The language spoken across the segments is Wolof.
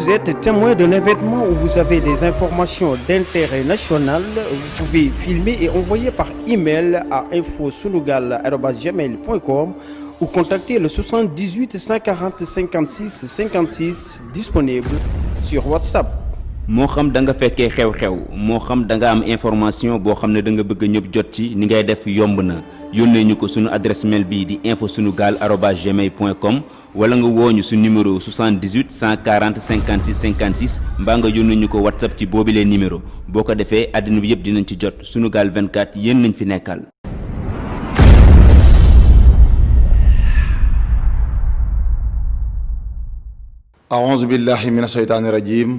vous êtes témoin d'un événement où vous avez des informations d'intérêt national, vous pouvez filmer et envoyer par email à info-sunugal@gmail.com ou contacter le 78 140 56 56 disponible sur WhatsApp. moo xam da nga fekkee xew-xew moo xam da nga am information boo xam ne da nga bëgg ñëpp jot ci ni ngay def yomb na yónnee ñu ko sunu adresse mail bii di info-sunugal@gmail.com wala nga wooñu su numéro 78 140 56 56 mbaa nga yónnee ñu ko WhatsApp ci boobilee numéro boo ko defee àddina bi yëpp dinañ ci jot Sunugal 24 yéen nañ fi nekkal. أعوذ بالله من الشيطان الرجيم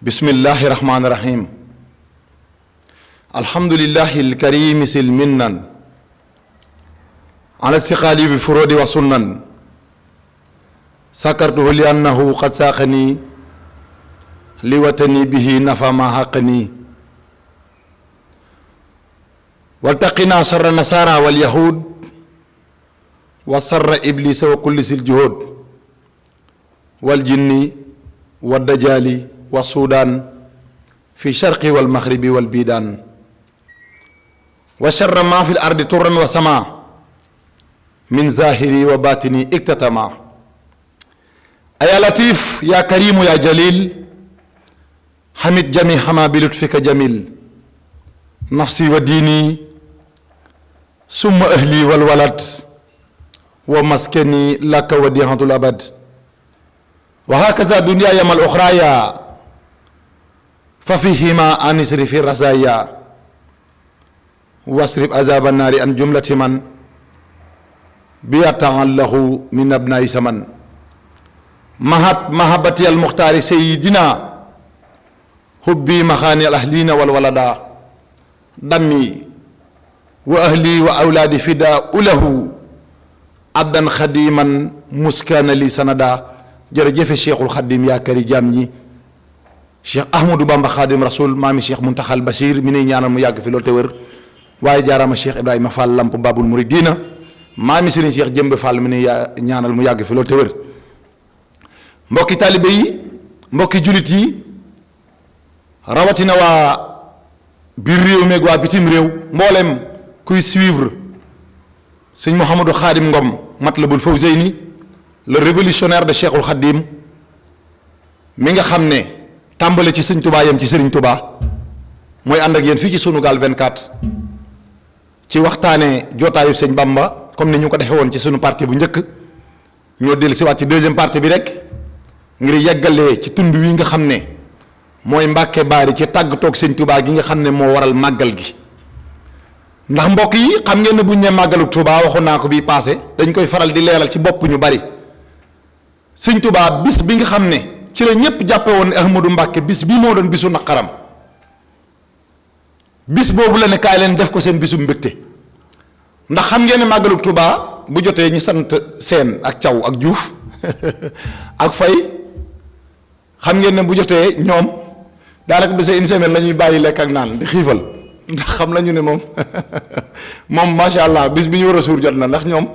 بسم الله الرحمن الرحيم الحمد لله الكريم سلمنا على السقال بفرود وسنن سكرته لأنه قد ساقني لوطني به نفى ما حقني والتقنا شر النصارى واليهود وشر إبليس وكل ذي الجهود والجن والدجال والسودان في الشرق والمغرب والبيدان وشر ما في الأرض طرا وسماء من ظاهري وباطني اكتتما يا لطيف يا كريم يا جليل حمد جميع ما بلطفك جميل نفسي وديني ثم أهلي والولد ومسكني لك وديعة الأبد وهكذا دنيا يوم الأخرى ففيهما أنسر في الرزايا واصرف عذاب النار عن جملة من بيتعله من أبناء سمن محبتي المختار سيدنا حبي مخاني الأهلين والولدا دمي وأهلي وأولادي فداء له عبدا خديما مسكانا لي سندا jërëjëfe cheikhul xaddim yaakari jaam ñi cheikh ahmadou bamba xaadim rasul maami cheikh muntaxal basir mi ne ñaanal mu yàgg fi loolu te wër waaye jaaraama cheikh ibrahima fall lamp babul muridina maami sëriñ cheikh jëmbe fall mi ne ñaanal mu yàgg fi loolu te wër mbokki taalibe yi mbokki julit yi rawatina waa biir réew meeg waa bitim réew mboolem kuy suivre sëñ mouhamadou xaadim ngom matlabul fawzeyni le révolutionnaire de Cheikhul Khadim mi nga xam ne tàmbale ci sëñ Touba yam ci sëriñ Touba mooy ànd ak yéen fii ci Sunugal 24 ci waxtaanee jotaayu sëñ Bamba comme ni ñu ko defee woon ci sunu partie bu njëkk ñoo dellu si waat ci deuxième partie bi rek ngir yeggalee ci tund wi nga xam ne mooy Mbàkke Baari ci tàggatoog sëñ Touba gi nga xam ne moo waral màggal gi ndax mbokk yi xam ngeen ne buñ ne màggalu Touba waxoon naa ko bii passé dañ koy faral di leeral ci bopp ñu bari. sëñ Touba bis bi nga xam ne ci la ñëpp jàppe woon ne Ahmadou Mbàkke bis bi moo doon bisu naqaram bis boobu la ne kaay leen def ko seen bisu mbégte ndax xam ngeen ne màggalu Touba bu jotee ñi sant Seen ak Caw ak Juuf ak Fay xam ngeen ne bu jotee ñoom daanaka desee une semaine la ñuy bàyyi lekk ak naan di xiifal ndax xam nañu ne moom moom macha allah bis bi ñu war a suur jot na ndax ñoom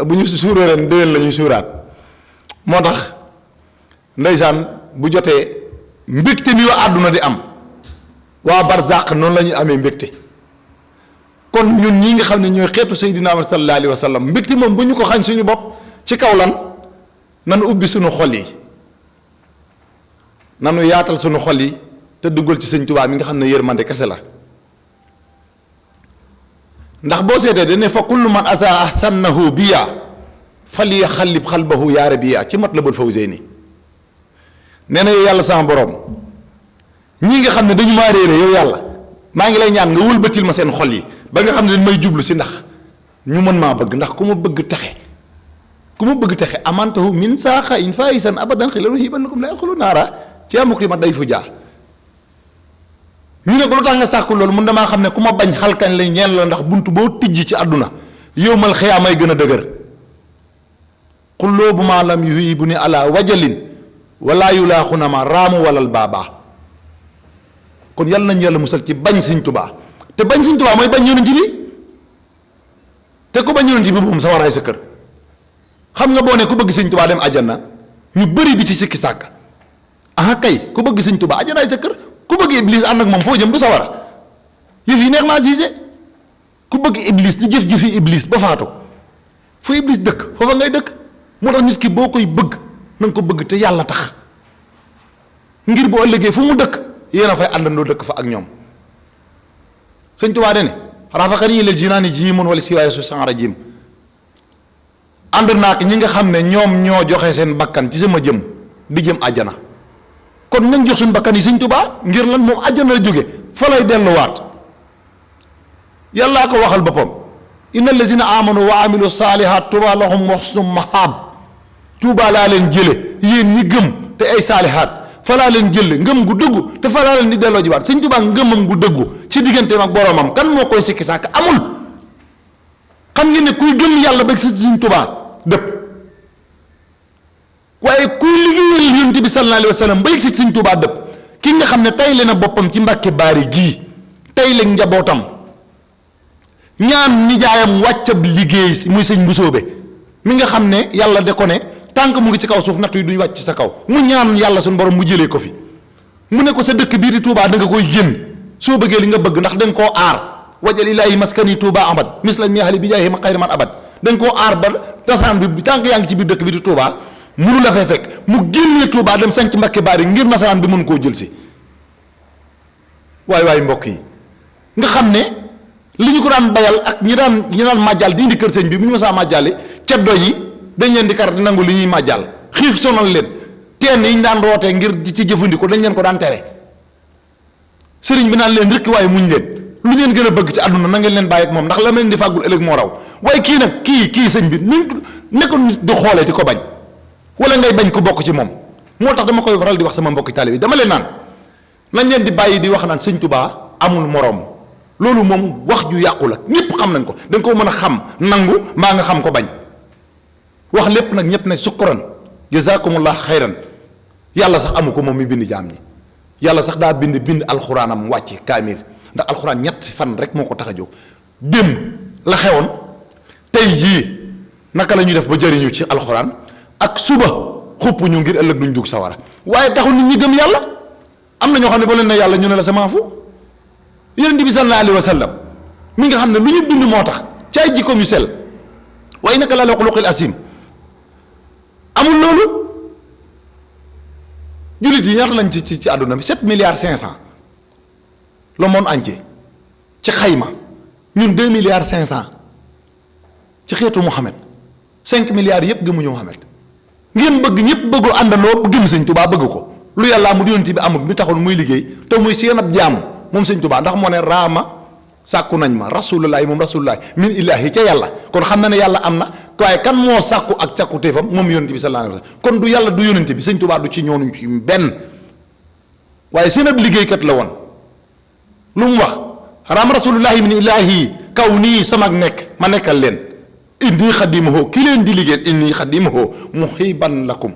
bu ñu suuree ren déwén la ñuy suuraat moo tax ndeysaan bu jotee mbégte mi waa àdduna di am waa barzaq noonu la ñuy amee mbégte kon ñun ñii nga xam ne ñooy xeetu Seydina Muhammad sallallahu alayhi wa sallam mbégte moom bu ñu ko xañ suñu bopp ci kaw lan nanu ubbi suñu xol yi nanu yaatal suñu xol yi te duggal ci sëñ Tuubaa mi nga xam ne yërmande kese la ndax boo seetee dañ ne fa kullu man asa ahsannahu biya fali xallib xalbahu yaa rabiya ci Matlabul Fawzeyni nee na yow yàlla sama borom ñii nga xam ne dañu maa réere yow yàlla maa ngi lay ñaan nga wëlbatil ma seen xol yi ba nga xam ne dañ may jublu si ndax ñu mën maa bëgg ndax ku ma bëgg texe amantahu min saaxa in faisan abadan xilalu hiban lakum la yadxulu naara ci amuk ma day fu jaa ñu ne ko lu tax nga sàkku loolu mun damaa xam ne ku ma bañ xalkañ lay ñeen la ndax bunt boo tijji ci àdduna yowmal xiyaamay gën a dëgër xulloo bu maa lam yuhi bu ni ala wajalin wala yulaaxuna ma raamu walal baabaa kon yàlla nañ yàlla musal ci bañ Sëñ Tuubaa te bañ Sëñ Tuubaa mooy bañ yonent bi te ku bañ yonent bi moom sa waraay sa kër xam nga boo ne ku bëgg Sëñ Tuubaa dem àjjana ñu bëri di ci sikki sàkk. ah kay ku bëgg sëñ Tuubaa ajanaay sa kër ku bëgg iblis ànd ak moom foo jëm du sawara yëf yi neex naa gisé ku bëgg iblis di jëf-jëfi iblis ba faatu fu iblis dëkk foofa ngay dëkk. moo tax nit ki boo koy bëgg na nga ko bëgg te yàlla tax ngir boo ëllëgee fu mu dëkk yéen a fay àndandoo dëkk fa ak ñoom sëñ Tuubaa de ne raafaqanii lil jinaani jiimun wala siwaaya su san rajim ànd naak ñi nga xam ne ñoom ñoo joxe seen bakkan ci sama jëm di jëm àjjana kon nañ jox suñu bakkan yi sëñ Tuubaa ngir lan moom àjjana la jóge fa lay delluwaat yàllaa ko waxal boppam inna allazina amanu wa amilu saalihaat tuuba lahum wa husnu mahaab tuuba laa leen jële yéen ñi gëm te ay saalihaat fa laa leen jële ngëm gu dëggu te fa laa leen di delloo jiwaat sëñ Tuubaa ngëmam gu dëggu ci digganteem ak boroomam kan moo koy sikki sàkk amul. xam ngeen ne kuy gëm yàlla ba sëñ Tuubaa dëpp waaye kuy liggéeyal yonent bi sallallahu alayhi wa sallam ba yegg si sëñ Tuubaa dëpp ki nga xam ne tey leen a boppam ci Mbàkke Baari gii tey leen njabootam ñaan nijaayam wàccab liggéey muy sëñ Mbusoobe mi nga xam ne yàlla de ko ne tànk mu ngi ci kaw suuf natt yi duñu wàcc ci sa kaw mu ñaan yàlla suñu borom mu jëlee ko fi mu ne ko sa dëkk bii di Touba da nga koy génn soo bëggee li nga bëgg ndax da nga koo aar wajal ilaahi maskani Touba abad misla miahali bi jaahi ma xayri man abad da nga koo aar ba tasaan bi tànk yaa ngi ci biir dëkk bi di Touba munu la fee fekk mu génnee Touba dem sanc Mbàkke Baari ngir nasaraan bi mën koo jël si waay mbokk yi nga xam ne li ñu ko daan bayal ak ñi daan màjjal di indi kër sëñ bi bu ñu mësaa màjjali ceddo yi dañ leen di kar di nangu li ñuy màjjal xiif sonal leen teen yi ñu daan rootee ngir ci jëfandikoo dañ leen ko daan tere sëriñ bi naan leen rëkk waaye muñ leen lu ngeen gën a bëgg ci àdduna na ngeen leen bàyyi ak moom ndax la leen di fàggul ëllëg moo raw waaye kii nag kii sëñ bi ne ko nit di xoolee di ko bañ wala ngay bañ ko bokk ci moom moo tax dama koy waral di wax sama mbokki taalibe dama leen naan nañ leen di bàyyi di wax naan sëñ Tuubaa amul moroom loolu moom wax ju yàqu la ñëpp xam nañ ko dañ ko mën a xam nangu mbaa nga xam ko bañ wax lépp nag ñëpp ne sukkuran jazakumullah xayran yàlla sax amu ko moom mi bind jaam ñi yàlla sax daa bind alxuraanam wàcc kaamir ndax alxuraan ñetti fan rek moo ko tax a jóg démb la xewoon tey jii naka la ñuy def ba jëriñu ci alxuraan ak suba xupp ñu ngir ëllëg duñ dugg sawara waaye taxul nit ñi gëm yàlla am na ñoo xam ne ba leen ne yàlla ñu ne la sama fu yonent bi sallallahu alayhi wa sallam mi nga xam ne lu ñu bind moo tax ci ay jikkoom yu sell waaye naka la xuluqil asim amul loolu jullit yi ñaata lañ ci àdduna bi 7 milliards 500 le monde entier ci xayma ñun 2 milliards 500 ci xeetu Muhammad 5 milliards yëpp gëmuñu Muhammad ngeen bëgg ñëpp bëggul àndandoo gëm sëñ Tuubaa bëgg ko lu yàlla mu yonent bi amul mi taxul muy liggéey te muy seen ab jaamu moom sëñ Tuubaa ndax moo ne raama sàkku nañ ma rasulullahi moom rasulullahi min illaahi ca yàlla kon xam na ne yàlla am na waaye kan moo sàkku ak càkkutéefam moom yonent bi sallallahu alayhi wa sallam kon du yàlla du yonent bi sëñ Tuubaa du ci ñoonuñ ci benn waaye seen ab liggéeykat la woon lu mu wax raam rasulullahi min illaahi kaw nii sama nekk ma nekkal leen inni xadimahu ki leen di liggéeyal inni xadimahu muhiban lakum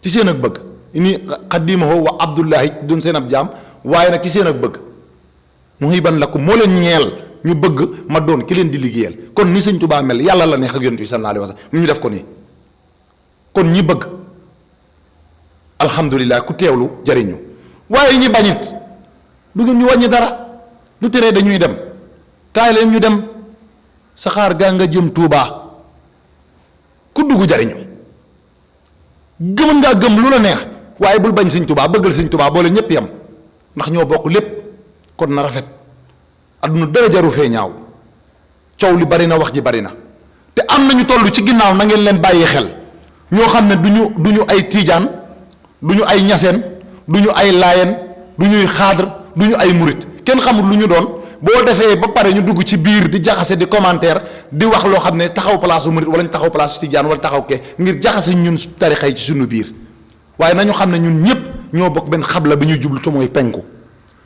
ci seen ak bëgg inni xadimahu wa abdullahi doon seen ab jaam waaye nag ci seen ak bëgg muhiban lakum moo leen ñeel ñu bëgg ma doon ki leen di liggéeyal kon ni sëñ Tuubaa mel yàlla la neex ak yonent bi sallallahu alayhi wa sallam ñu def ko nii kon ñi bëgg alhamdulilah ku teewlu jariñu waaye ñi bañit du ngeen ñu wàññi dara du teree dañuy dem kaay leen ñu dem saxaar gaa nga jëm Tuubaa ku dugg jariñu gëm ngaa gëm lu la neex waaye bul bañ sëñ Tuubaa bëggal sëñ Tuubaa boole ñépp yam ndax ñoo bokk lépp kon na rafet adduna dara jaru fee ñaaw coow li bari na wax ji bari na te am nañu toll ci ginnaaw na ngeen leen bàyyi xel ñoo xam ne du ñu ay tiijaan du ñu ay ñaseen du ñu ay laayeen du ñuy xaadar du ñu ay murit kenn xamul lu ñu doon boo defee ba pare ñu dugg ci biir di jaxase di commentaire di wax loo xam ne taxaw palaasu murit wala ñu taxaw palaasu tiijaan wala taxaw ke ngir jaxase ñun tarixa yi ci suñu biir waaye nañu xam ne ñun ñëpp ñoo bokk benn xabla bi ñuy jublu te mooy penku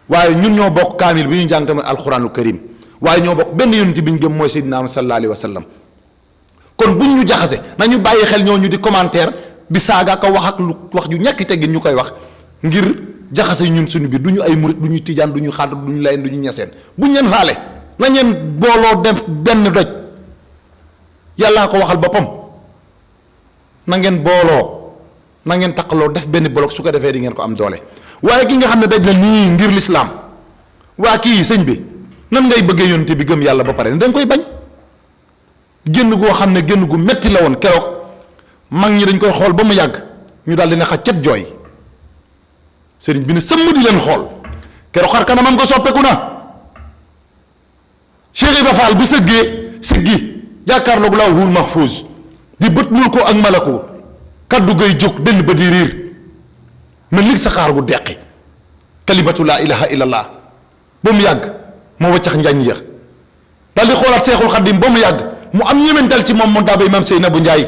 waaye ñun ñoo bokk kaamil bi ñu jàng te mooy alxuraanul karim waaye ñoo bokk benn yonent bi ñu gëm mooy Seydina sallallahu alayhi wa sallam kon buñ ñu jaxase nañu bàyyi xel ñoo ñu di commentaire di saaga ko wax ak lu wax ju ñàkki teggin ñu koy wax ngir jaxase ñun suñu biir du ñu ay murit du ñuy tijaan du ñu xaadir du ñu layeen du ñu ñaseen buñ leen faale nañ leen booloo def benn doj yàllaa ko waxal boppam na ngeen booloo na ngeen taqaloo def benn bloc su ko defee di ngeen ko am doole. waaye ki nga xam ne daj na nii ngir lislaam waa kii sëñ bi nan ngay bëggee yonte bi gëm yàlla ba pare ne dañ koy bañ. génn goo xam ne génn gu metti la woon keroog mag ñi dañ koy xool ba mu yàgg ñu daal di ne xaccet jooy sëriñ bi ne sëmm di leen xool keroog xar kanamam ko soppeeku na. Cheikh Ibra Fall bu sëggee sëggi jàkkaarloog lawhul mahfuz di bët mul ko ak malako kaddu gay jóg dënn ba di riir mel ni saxaar gu deqi kalimatu laa ilaha illallah ba mu yàgg moo waccax njañ ya daal di xoolaat Seexul Xaddim ba mu yàgg mu am ñemental ci moom daa bay maam Seynabou Ndiaye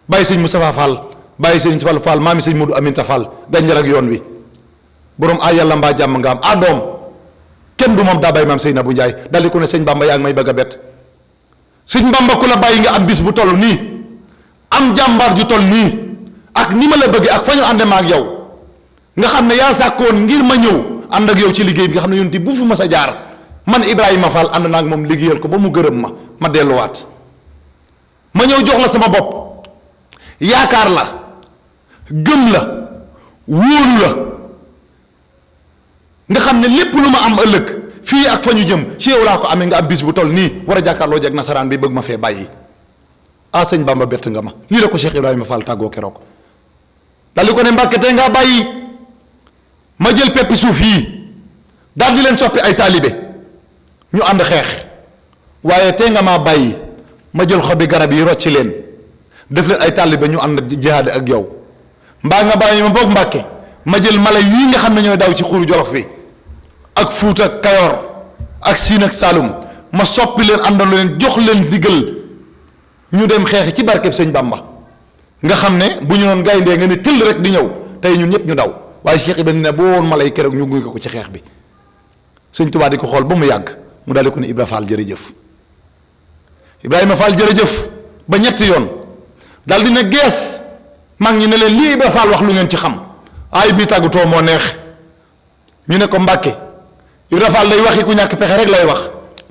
bàyyi sëñ Moustapha Fall bàyyi sëñ Fall Fall maami sëñ Modou Aminta Fall gànjar ak yoon wi borom a yàlla mbaa jàmm nga am a doom kenn du moom daa bàyyi maam Seynabou Ndiaye daal di ko ne sëñ Bamba yaa ngi may bëgg a bett sëñ Bamba ku la bàyyi nga am bis bu toll nii am jàmbaar ju toll nii ak ni ma la bëggee ak fa ñu ànde ma ak yow nga xam ne yaa sàkkoon ngir ma ñëw ànd ak yow ci liggéey bi nga xam ne yonti bu fu ma sa jaar man Ibrahima Fall ànd naa ak moom liggéeyal ko ba mu gërëm ma delluwaat ma ñëw jox la sama bopp yaakaar la gëm la wóolu la nga xam ne lépp lu ma am ëllëg fii ak fa ñu jëm ci yow laa ko amee nga am bis bu toll nii war a jàkkaarloo jeg nasaraan bi bëgg ma fee bàyyi ah sëñ Bamba bett nga ma lii la ko Cheikh Ibrahima Fall tàggoo keroog dal di ko ne Mbàkke tey ngaa bàyyi ma jël peppi suuf yii daal di leen soppi ay taalibe ñu ànd xeex waaye tey nga maa bàyyi ma jël xobi garab yi rocci leen def leen ay taalibe ñu ànd jihaad ak yow mbaa nga bàyyi ma boog Mbàkke ma jël mala yii nga xam ne ñooy daw ci xuru Jolof fi ak Fuuta ak Kayoor ak Siin ak Saalum ma soppi leen àndal leen jox leen diggal ñu dem xeexi ci barkeb sëñ Bamba nga xam ne bu ñu noon gayndee nga ne tëll rek di ñëw tey ñun ñëpp ñu daw waaye Cheikh Ibrahima ne boo woon mala yi keroog ñu gunge ko ci xeex bi sëñ Tuubaa di ko xool ba mu yàgg mu daal di ko ne Ibra Fall jërëjëf Ibrahima Fall jërëjëf ba ñetti yoon daal di ne gees mag ñi ne leen lii Ibra Fall wax lu ngeen ci xam ay bii tàggutoo moo neex ñu ne ko Mbàkke Ibra Fall day waxi ku ñàkk pexe rek lay wax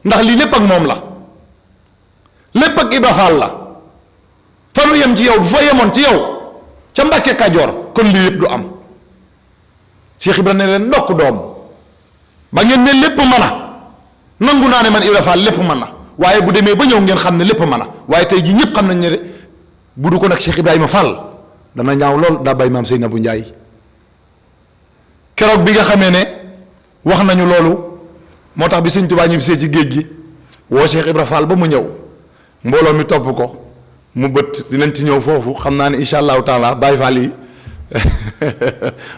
ndax lii lépp ak moom la lépp ak Ibra Fall la fa nu yem ci yow bu fa yemoon ci yow ca Mbàkke Kajoor kon lii yëpp du am Cheikh Ibra ne leen ndokk doom ba ngeen ne lépp mën a nangu naa ne man Ibra Fall lépp mën na waaye bu demee ba ñëw ngeen xam ne lépp mën a waaye tey jii ñëpp xam nañ ne bu du ko nag Cheikh Ibrahima Fall dana ñaaw lool daa bay maam Seynabou Ndiaye keroog bi nga xamee ne wax nañu loolu moo tax bi sëñ Tuubaa ñu bisee ci géej gi woo Cheikh Ibra Fall ba mu ñëw mbooloo mi topp ko mu bët dinañ ci ñëw foofu xam naa ne incha allahu taala Baay Faal yi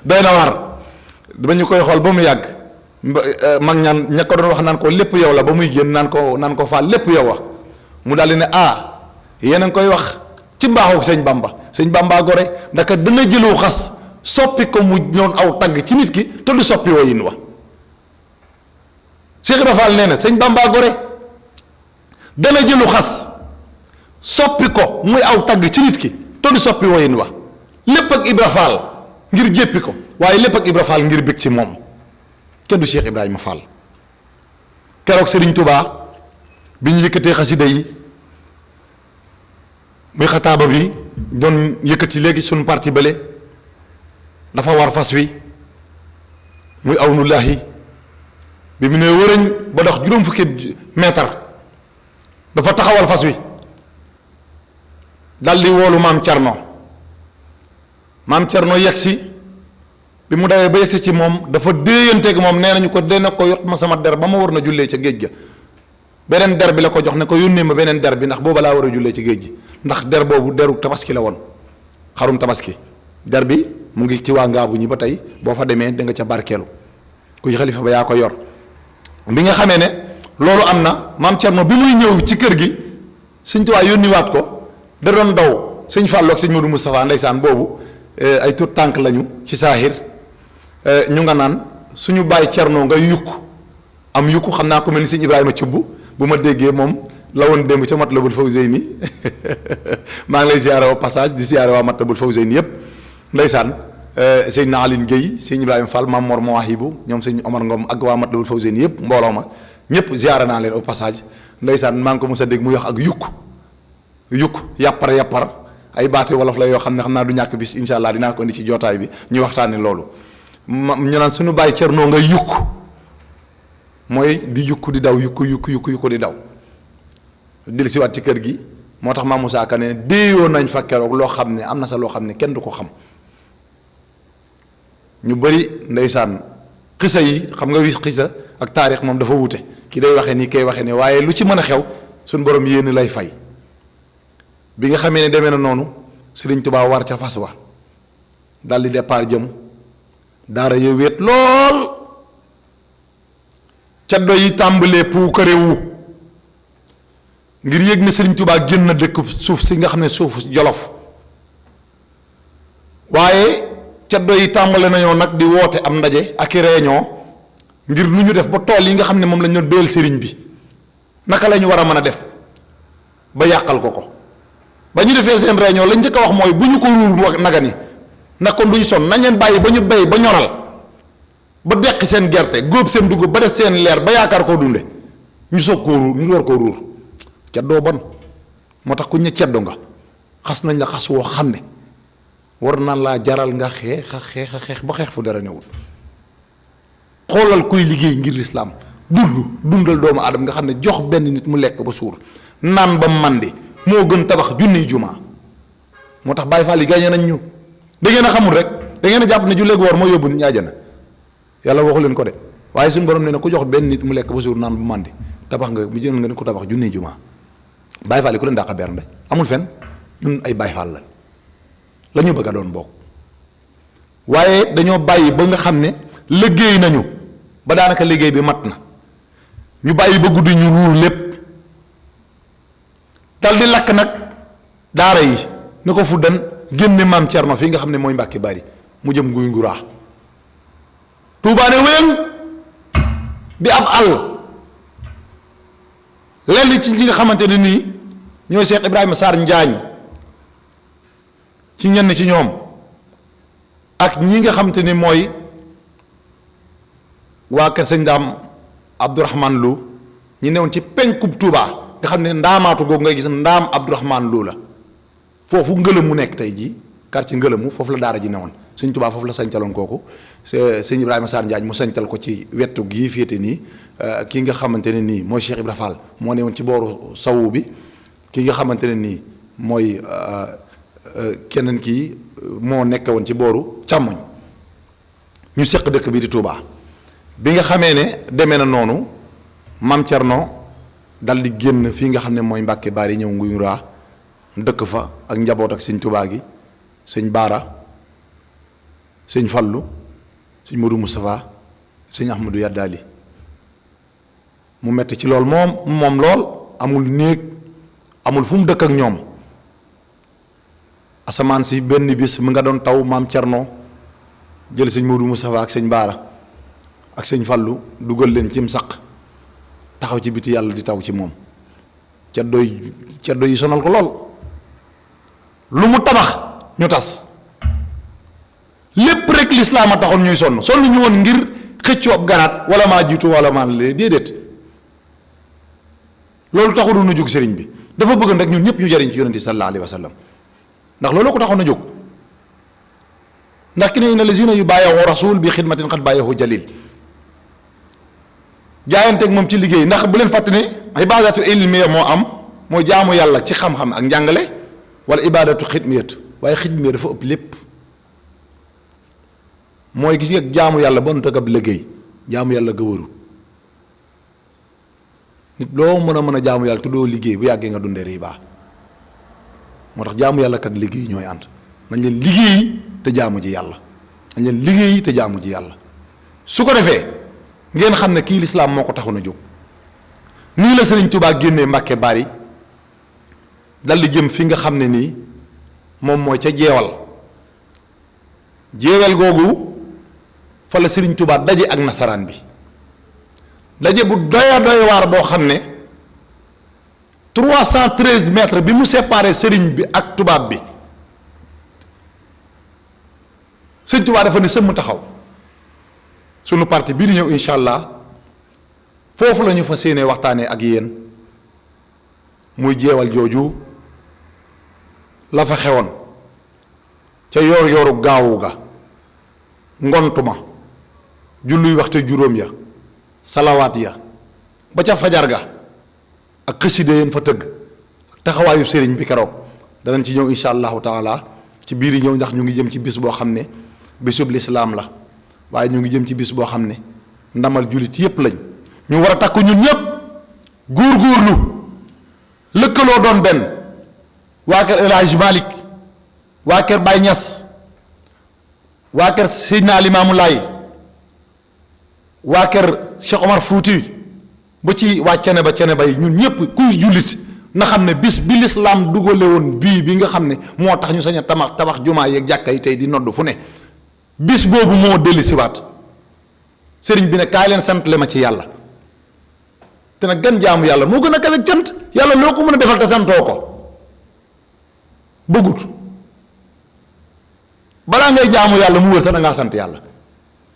doy na war ba ñu koy xool ba mu yàgg mag ñaan ña ko doon wax naan ko lépp yow la ba muy génn naan ko Faal lépp yow wax mu daal di ne yéen a ngi koy wax ci mbaaxu sëñ Bamba gore ndaka dana jëlu xas soppi ko mu ñoon aw tagg ci nit ki te du soppi woyin wa Cheikh Ibra Fall nee na sëñ Bamba gore dana jëlu xas soppi ko muy aw tagg ci nit ki te du soppi woyin wa lépp ak Ibra Fall ngir jéppi ko waaye lépp ak Ibra Fall ngir bég ci moom kenn du Cheikh Ibrahima Fall keroog Serigne Touba bi ñu yëkkatee xasida yi muy xataaba bi doon yëkkati léegi suñu parti bële dafa war fas wi muy awnullahi bi mu ne wërëñ ba dox juróom fukki mètre dafa taxawal fas wi daldi woolu maam Cerno yegsi bi mu dawee ba yegsi ci moom dafa déeyanteeg moom nee nañu ko dina ko yot ma sama der ba ma war na jullee ca géej ga beneen der bi la ko jox ne ko yónnee ma beneen der bi ndax booba laa war a jullee ci géej gi ndax der boobu deru tabaski la woon xarum tabaski der bi mu ngi ci waa ngaabu ñi ba tey boo fa demee da nga ca barkeelu kuy xalifa ba yaa ko yor bi nga xamee ne loolu am na maam Cerno bi muy ñëw ci kër gi sëñ Tuubaa yónniwaat ko da doon daw sëñ Fàllu ak sëñ Modou Moustapha ndeysaan boobu ay tut tànk lañu ci saahir ñu nga naan suñu bàyyi Cerno nga yukk am yukk xam naa ko mel ni sëñ Ibrahima Cubb bu ma déggee moom la woon démb ca Matlabul Fawzayni maa ngi lay ziyaare wa passage di ziyaare waa Matlabul Fawzayni yëpp ndeysaan sëñ na Aline Guèye sëñ Ibrahima Fall Maam Mor Mawaahibu ñoom sëñ Omar Ngom ak waa Matlabul Fawzayni yëpp mbooloo ma ñëpp ziyaare naa leen au passage ndeysaan maa ngi ko mos a dégg muy wax ak yukk yàppar ay baati wolof la yoo xam ne xam naa du ñàkk bis incha allah dinaa ko indi ci jootaay bi ñu waxtaane loolu ñu naan suñu bàyyi Cerno nga yukk mooy di yukk di daw yukk di daw dil si waat ci kër gi moo tax Maam Moussa Ka ne déeyoo nañ fa keroog loo xam ne am na sa loo xam ne kenn du ko xam ñu bëri ndeysaan xisa yi xam nga wis xisa ak taarix moom dafa wute ki day waxee nii kay waxee ne waaye lu ci mën a xew suñ borom yéen lay fay bi nga xamee ne demee na noonu Sëriñ Tuubaa war ca fas wa dal di départ jëm daara ya wéet lool caddo yi tàmbalee puukarewu ngir yëg ne Sëriñ Tuubaa génn dëkk suuf si nga xam ne suuf Jolof waaye caddo yi tàmbale nañoo nag di woote am ndaje ak i réunion ngir nu ñu def ba tool yi nga xam ne moom lañ doon béyal sëriñ bi naka la ñu war a mën a def ba yàqal ko ba ñu defee seen réunion lañ njëkk a wax mooy bu ñu ko ruur naga ni nag kon du ñu sonn nañ leen bàyyi ba ñu béy ba ñoral ba deqi seen gerte góob seen dugub ba def seen leer ba yaakaar koo dunde ñu soog koo ruur ñu door koo ruur ceddoo bon moo tax ku ñu ceddo nga xas nañ la xas woo xam ne war naan laa jaral nga xeex ba xeex fu dara newul xoolal kuy liggéey ngir lislaam dundal doomu aadama nga xam ne jox benn nit mu lekk ba suur naan ba màndi moo gën tabax junniy jumaa moo tax Baay Faal yi gaañe nañ ñu da ngeen a xamul rek da ngeen a jàpp ne julleegu woor moo yóbbu nit ñi àjjana yàlla waxu leen ko de waaye suñu borom nee na ku jox benn nit mu lekk ba suur naan ba màndi tabax nga mu jël nga ne ko tabax junniy jumaa Baay Faal yi ku leen dàqa bernde amul fen ñun ay Baay Faal la ñu bëgg a doon bokk waaye dañoo bàyyi ba nga xam ne liggéey nañu ba daanaka liggéey bi mat na ñu bàyyi ba guddi ñu ruur lépp dal di lakk nag daara yi ni ko fuddan génne Maam Cerno fii nga xam ne mooy Mbàkke Bari mu jëm Nguy Nguraa tuubaane wéyang di ab àll lenn ci ñi nga xamante ne nii ñooy Cheikh Ibrahima Sarr Njaañ ci ñenn ci ñoom ak ñi nga xamante ni mooy waa kër sëñ Ndaam Abdourahman Lo ñi newoon ci penkub Touba nga xam ne ndaamaatu googu ngay gis Ndaam Abdourahman Lo la foofu ngëlëm mu nekk tey jii quartier ngëlëmu foofu la daara ji newoon sëñ Touba foofu la sañtaloon kooku sëñ Ibrahima Sarr Njaañ mu sañtal ko ci wetu gii féete nii ki nga xamante ne nii mooy Cheikh Ibra Fall moo newoon ci booru sawu bi ki nga xamante ne nii mooy keneen kii moo nekk woon ci booru càmmoñ ñu seq dëkk bi di Touba bi nga xamee ne demee na noonu Maam Cerno dal di génn fii nga xam ne mooy Mbàkke Bari ñëw Nguy Nguraa dëkk fa ak njaboot ak sëñ Touba gi sëñ Baara sëñ Fallu sëñ Modou Moustapha sëñ Ahmadou Yaddali mu metti ci lool moom lool amul néeg amul fu mu dëkk ak ñoom asamaan si benn bis mu nga doon taw Maam Cerno jël sëñ Modou Moustapha ak sëñ Baara ak sëñ Fallu dugal leen cim saq taxaw ci biti yàlla di taw ci moom ceddo yi sonal ko lool lu mu tabax ñu tas lépp rek lislaam a taxoon ñuy sonn ñu woon ngir xëccoo ab garaat wala maa jiitu wala maa lee déedéet loolu taxul nu jóg sëriñ bi dafa bëgg rek ñun ñëpp ñu jariñ ci yonente sallallahu alayhi wa sallam ndax loolu ko taxoon a jóg ndax ki ne inna lazina yu bàyyahu rasul bi xidmatin xat bàyyahu jalil jaayanteeg moom ci liggéey ndax bu leen fàtte ne ibadatu ilmiya moo am mooy jaamu yàlla ci xam-xam ak njàngale wala ibadatu xidmiyatu waaye xidmiya dafa ëpp lépp mooy gis nga jaamu yàlla ba nu tëgg ab liggéey jaamu yàlla gëwëru nit loo mën a jaamu yàlla te doo liggéey bu yàggee nga dundee riba moo tax jaamu yàlla kat liggéey ñooy ànd nañ leen liggéey te jaamu ji yàlla nañ leen liggéey te jaamu ji yàlla su ko defee ngeen xam ne kii lislaam moo ko taxoon a jóg nii la Sëriñ Tuubaa génnee Mbàkke Bari dal di jëm fi nga xam ne nii moom mooy ca jeewal googu fa la Sëriñ Tuubaa daje ak nasaraan bi daje bu doy waar boo xam ne 313 mètres bi mu séparé sëriñ bi ak tubaab bi Sëriñ Tuubaa dafa ne sëmm taxaw sunu parti bii di ñëw incha allah foofu la ñu fa séenee waxtaanee ak yéen muy jeewal jooju la fa xewoon ca yoor yooru gaawu ga ngontuma julluy waxte juróom ya salawaat ya ba ca fajar ga ak xëside yéen fa tëgg taxawaayu sëriñ bi keroog danañ ci ñëw insha allahu taala ci biir yi ñëw ndax ñu ngi jëm ci bis boo xam ne bisub lislaam la waaye ñu ngi jëm ci bis boo xam ne ndamal jullit yépp lañ ñu war a takku ñun ñépp góor-góorlu lëkkaloo doon benn waa kër El Hadj Malick waa kër Baye Niass waa kër Seydina Limaamu Laay waa kër Cheikh Omar Fouti ba ci waa cene ba yi ñun ñépp kuy jullit na xam ne bis bi lislaam dugale woon bii bi nga xam ne moo tax ñu sañ a tabax jumaa yeeg jàkka yi tey di nodd fu ne bis boobu moo dellu siwaat sëriñ bi ne kaay leen sant le ma ci yàlla te nag gan jaamu yàlla moo gën a kawe cant yàlla loo ko mën a defal te santoo ko bëggut balaa ngay jaamu yàlla mu wër sax da ngaa sant yàlla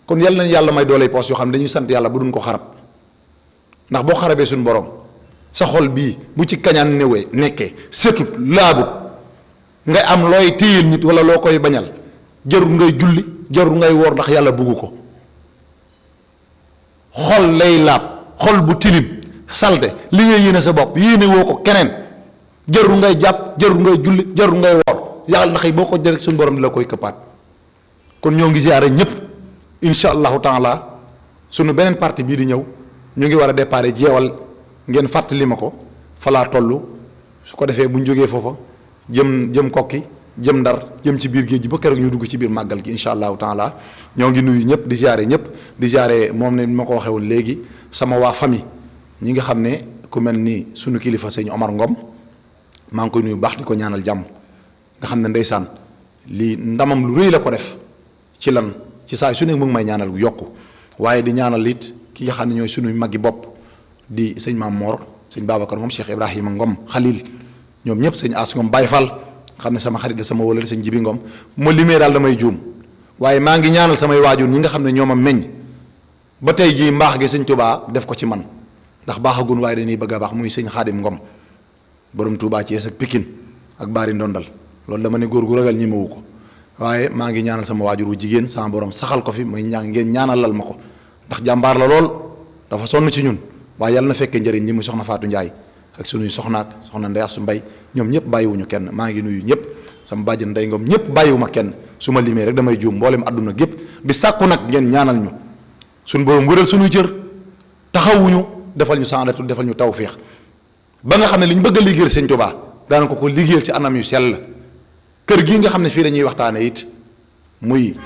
kon yàlla nañ yàlla may dooley poos yoo xam ne dañuy sant yàlla bu duñ ko xarab ndax boo xarabee suñu borom sa xol bii bu ci kañaan newee nekkee setut laabut ngay am looy téyel nit wala loo koy bañal jarul ngay julli jarul ngay woor ndax yàlla buggu ko xol lay laab xol bu tilim salte li ngay yéene sa bopp yéene woo ko keneen jarul ngay jàpp jarul ngay julli jarul ngay woor yàlla ndax boo ko jëlee suñu borom di la koy këppaat kon ñoo ngi ziyaare ñëpp insha allahu taala suñu beneen partie bii di ñëw ñu ngi war a déparé jeewal ngeen fàttali ma ko falaa toll su ko defee bu ñu jógee foofa jëm kokki jëm ndar jëm ci biir géej gi ba keroog ñu dugg ci biir màggal gi insha allahu taala ñoo ngi nuyu ñëpp di ziare ñëpp di ziare moom ne ma ko waxee woon léegi sama waa famille ñi nga xam ne ku mel ni sunu kilifa sëñ Omar Ngom maa ngi koy nuyu baax di ko ñaanal jàmm nga xam ne ndeysaan lii ndamam lu rëy la ko def ci lan ci saa su ne mu ngi may ñaanal yokku waaye di ñaanal it ki nga xam ne ñooy sunuy maggi bopp di sëñ Maam Mor sëñ Babacar moom Cheikh Ibrahima Ngom Khalil ñoom ñëpp sëñ As Ngom Baye Fall xam ne sama xarit la sama wëlal sëñ Jibi Ngom ma limee daal damay juum waaye maa ngi ñaanal samay waajur ñi nga xam ne ñoo ma meññ ba tey jii mbaax gi sëñ Touba def ko ci man ndax baaxagun waaye dañuy bëgg a baax muy sëñ Xaadim Ngom borom Touba Thiès ak Pikine ak Bari Ndondal loolu dama ne góor gu ragal ñi ma wu ko waaye maa ngi ñaanal sama waajur wu jigéen sama borom saxal ko fi may ngeen ñaanalal ma ko ndax jàmbaar la lool dafa sonn ci ñun waaye yàlla na fekkee njëriñ ñi muy soxna Fatou Ndiaye ak sunuy soxnaak soxna Ndeye Assou Mbaye ñoom ñëpp bàyyiwuñu kenn maa ngi nuyu ñëpp sama bàjjen Ndeye Ngom ñëpp bàyyiwuma kenn su ma limee rek damay juum mboolem àdduna gépp di sàkku nag ngeen ñaanal ñu suñ borom wëral sunuy cër taxawuñu defal ñu sandatu defal ñu tawféex ba nga xam ne li ñu bëgg a liggéeyal Sëñ Tuubaa daana ko liggéeyal ci anam yu sell kër gii nga xam ne fii dañuy waxtaane it muy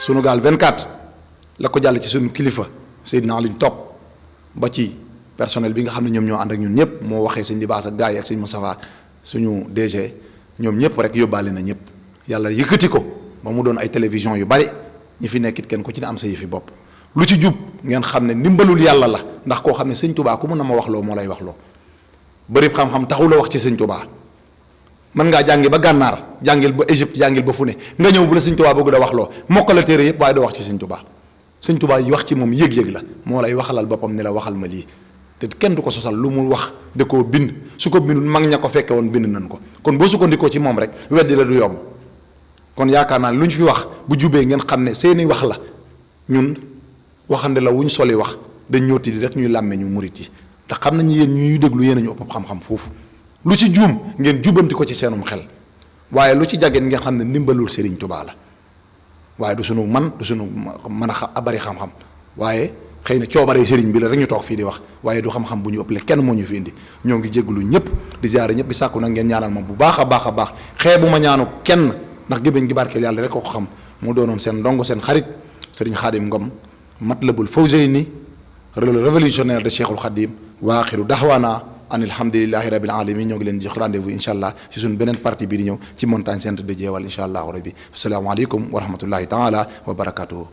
Sunugal 24 la ko jàll ci sunu kilifa Seydina Aliou Top ba ci personnel bi nga xam ne ñoom ñoo ànd ak ñun ñëpp moo waxee sëñ Libaas ak gars yi ak sëñ Moustapha suñu DG ñoom ñëpp rek yóbbaale na ñëpp yàlla yëkkati ko ba mu doon ay télévision yu bari ñi fi nekkit kenn ku ci ne am sa yëfi bopp lu ci jub ngeen xam ne ndimbalul yàlla la ndax koo xam ne sëñ Touba ku mën na ma wax loo moo lay wax loo bëri xam-xam taxul a wax ci sëñ Touba mën ngaa jàngi ba gànnaar jàngil ba Égypte jàngil ba fu ne nga ñëw bu la sëñ Touba bëgg da wax loo mokk la téere yëpp waaye doo wax ci sëñ Touba sëñ Touba yi wax ci moom yëg-yëg la moo lay waxalal boppam ni la waxal ma lii te kenn du ko sosal lu mu wax da koo bind su ko bindul mag ña ko fekke woon bind nañ ko kon boo sukkandikoo ci moom rek weddi la du yomb kon yaakaar naa lu ñu fi wax bu jubee ngeen xam ne seeni wax la ñun waxande la wuñ soli wax dañ ñooti di rek ñuy làmme ñu murit yi ndax xam nañu yéen ñuy déglu yéen a ñu ëpp xam-xam foofu lu ci juum ngeen jubanti ko ci seenum xel waaye lu ci jàggeen ngeen xam ne ndimbalul Serigne Touba la waaye du sunu man du sunu mën a bari xam-xam waaye xëy na coobare sëriñ bi la rek ñu toog fii di wax waaye du xam-xam bu ñu ëppale kenn moo ñu fi indi ñoo ngi jégalu ñëpp di ziare ñëpp di sàkku nag ngeen ñaanal ma bu baax a baax xeebu ma ñaanu kenn ndax gémmiñ gi barkeel yàlla rek ko xam mu doonoon seen ndongo seen xarit sëriñ Xaadim Ngom Matlabul Fawzayni le révolutionnaire de Cheikhul Khadim wa axiru daxwaana an alhamdulillahi rabbil alamin ñoo ngi leen jox rendez-vous incha allah ci suñu beneen partie bii di ñëw ci montagne sainte de Jeewal incha allahu rabbi asalaamaaleykum wa rahmatullahi taala wa barakatuhu